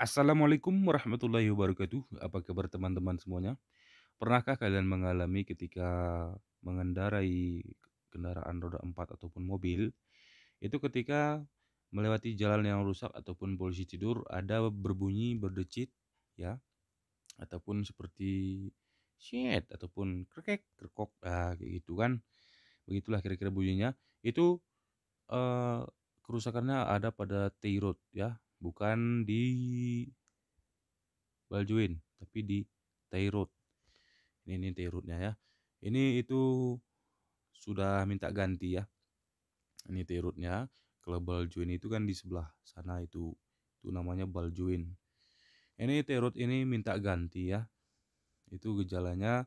Assalamualaikum warahmatullahi wabarakatuh. Apa kabar teman-teman semuanya? Pernahkah kalian mengalami ketika mengendarai kendaraan roda 4 ataupun mobil, itu ketika melewati jalan yang rusak ataupun polisi tidur ada berbunyi berdecit ya, ataupun seperti shit ataupun krekek, kerkok, kayak gitu kan. Begitulah kira-kira bunyinya. Itu eh, kerusakannya ada pada tie rod ya, bukan di Baljuin, tapi di tie rod. Ini tie rodnya ya. Ini itu sudah minta ganti ya. Ini tie rodnya. Kalau Baljuin itu kan di sebelah sana itu namanya Baljuin. Ini tie rod ini minta ganti ya. Itu gejalanya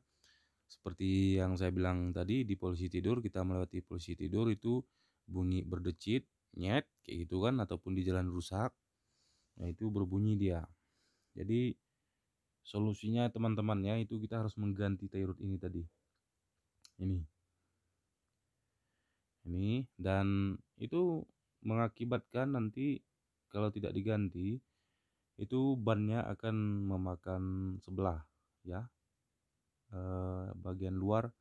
seperti yang saya bilang tadi di polisi tidur, kita melewati polisi tidur itu bunyi berdecit, nyet kayak gitu kan, ataupun di jalan rusak. Nah, itu berbunyi dia. Jadi solusinya teman-temannya itu kita harus mengganti tie rod ini tadi. Ini dan itu mengakibatkan nanti kalau tidak diganti itu bannya akan memakan sebelah ya. Bagian luar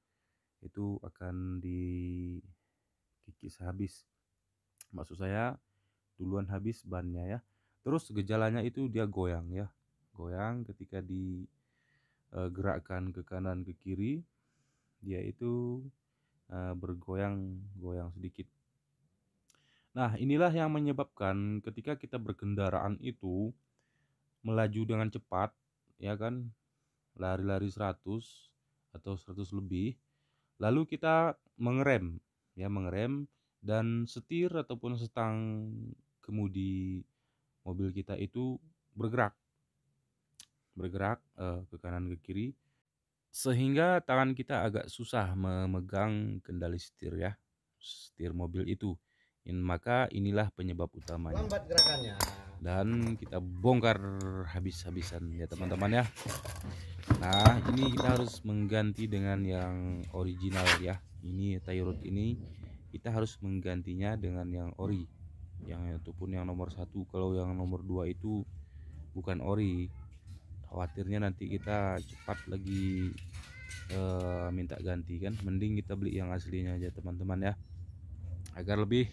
itu akan dikikis habis. Maksud saya duluan habis bannya ya. Terus gejalanya itu dia goyang ya. Goyang ketika digerakkan ke kanan ke kiri, dia itu bergoyang-goyang sedikit. Nah, inilah yang menyebabkan ketika kita berkendaraan itu melaju dengan cepat, ya kan, lari-lari 100 atau 100 lebih, lalu kita mengerem, ya mengerem, dan setir ataupun setang kemudi mobil kita itu bergerak, ke kanan ke kiri, sehingga tangan kita agak susah memegang kendali setir ya, setir mobil itu. Maka inilah penyebab utamanya. Lambat gerakannya. Dan kita bongkar habis-habisan ya teman-teman ya. Nah, ini kita harus mengganti dengan yang original ya. Ini tie rod ini kita harus menggantinya dengan yang ori. Yang ataupun yang nomor 1. Kalau yang nomor 2 itu bukan ori. Khawatirnya nanti kita cepat lagi minta ganti kan. Mending kita beli yang aslinya aja teman-teman ya, agar lebih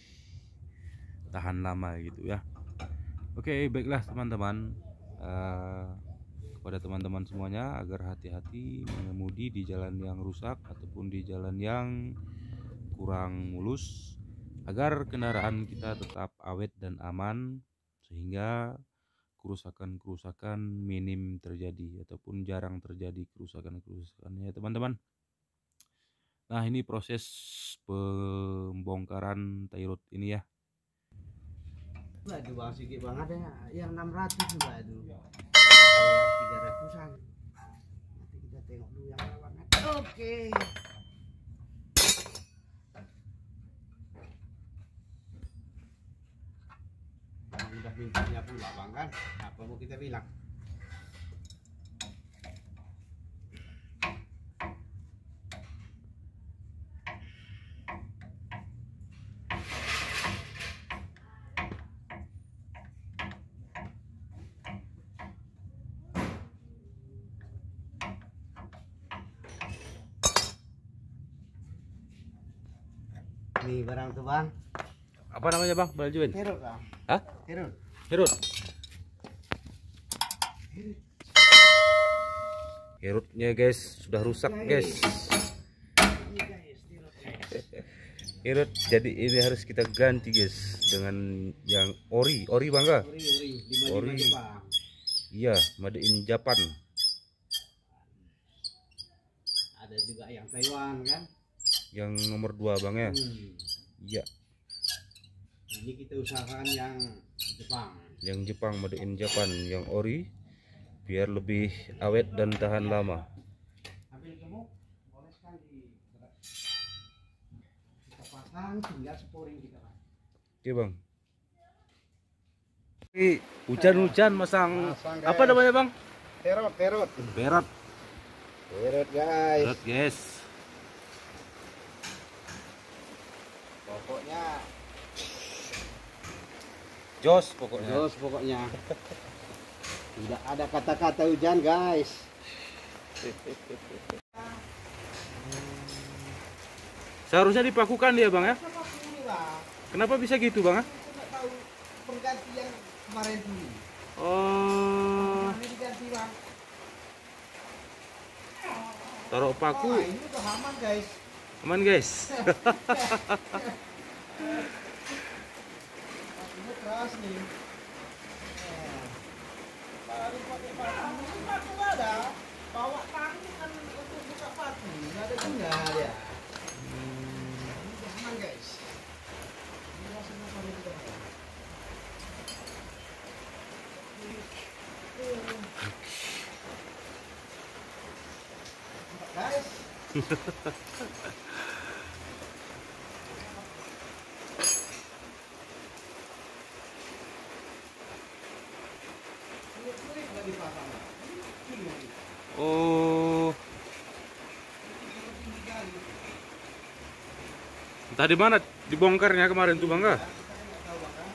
tahan lama gitu ya. Oke, baiklah teman-teman, kepada teman-teman semuanya agar hati-hati mengemudi di jalan yang rusak ataupun di jalan yang kurang mulus, agar kendaraan kita tetap awet dan aman, sehingga kerusakan-kerusakan minim terjadi ataupun jarang terjadi kerusakan-kerusakan ya teman-teman. Nah, ini proses pembongkaran tie rod ini ya. Waduh, bang sedikit banget ya. Yang 600 juga itu. Yang 300-an. Nanti kita tengok dulu yang banget. Oke. Udah mintanya pula bang kan. Apa mau kita bilang? Nih barang tuh bang. Apa namanya bang? Baljuin? Herod bang. Hah? Herod. Herod. Herodnya guys sudah rusak guys. Herod jadi ini harus kita ganti guys dengan yang ori bangga. Ori. Iya, made in Japan. Ada juga yang Taiwan kan. Yang nomor 2 bang ya. Iya. Ini kita usahakan yang Jepang. Yang Jepang made in Japan, yang ori, biar lebih awet dan tahan lama. Ambil gemuk, boleh sekali. Kita pasang, tinggal sporing kita. Oke bang. Hujan-hujan masang apa namanya bang? Herod. Berat. Herod guys. Berat guys. Pokoknya Jos pokoknya. terus pokoknya Tidak ada kata-kata hujan, guys. Seharusnya dipakukan dia bang ya. Sama inilah. Kenapa bisa gitu bang ya? Aku nggak tahu pengganti yang kemarin dulu. Oh, Ini diganti bang. taruh Oh, paku. ini udah aman, guys. Aman guys. Pakunya keras nih. Eh, baru pakai paku. Ini paku nggak ada. Bawa paku kan untuk buka paku. Nggak ada guna dia. Ini udah aman, guys. Ini rasanya paling udah aman. Guys, kulit nggak dipasang. Ini lagi. Oh, Tinggi kali. entah di mana dibongkarnya kemarin tuh bang ya? Kita kan nggak tahu kan.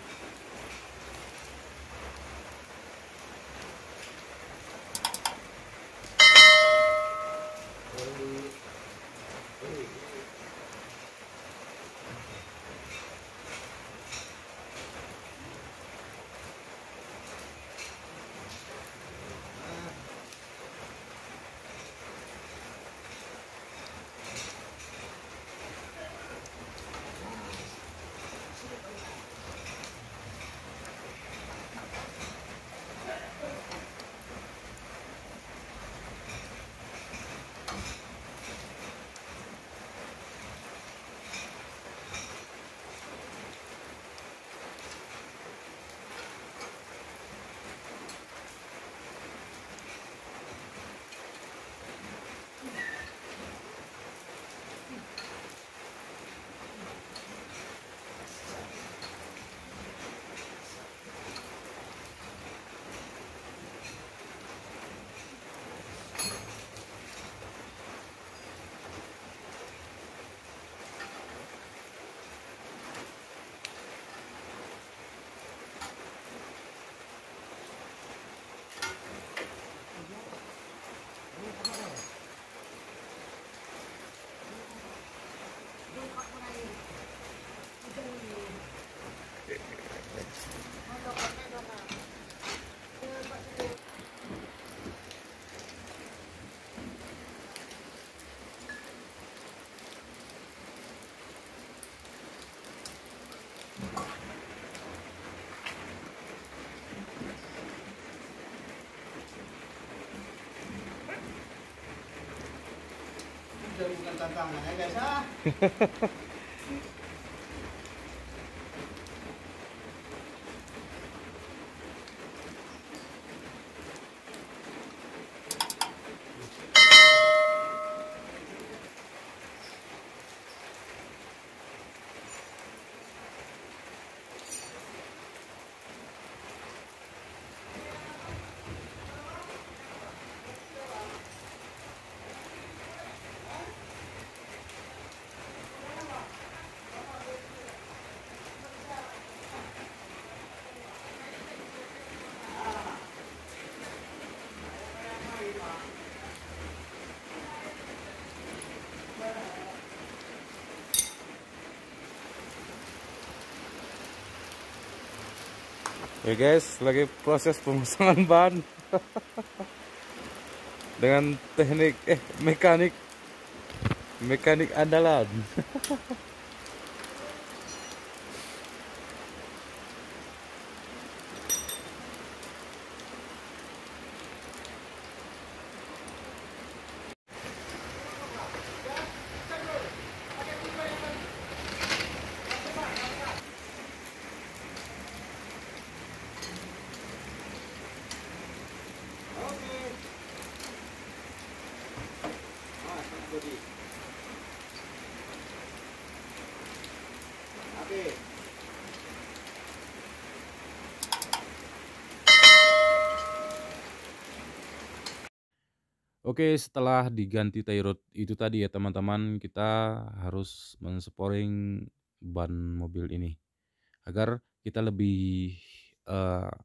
Udah bukan tantangan ya guys ah. Ya guys, lagi proses pemasangan ban dengan teknik mekanik andalan. Oke. Ah, bodi. Oke. Oke, setelah diganti tie rod itu tadi ya teman-teman, kita harus mensporing ban mobil ini agar kita lebih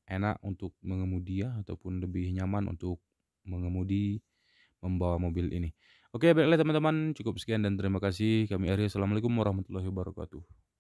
enak untuk mengemudi ya, ataupun lebih nyaman untuk mengemudi membawa mobil ini. Oke, baiklah teman-teman, cukup sekian dan terima kasih. Kami akhiri. Assalamualaikum warahmatullahi wabarakatuh.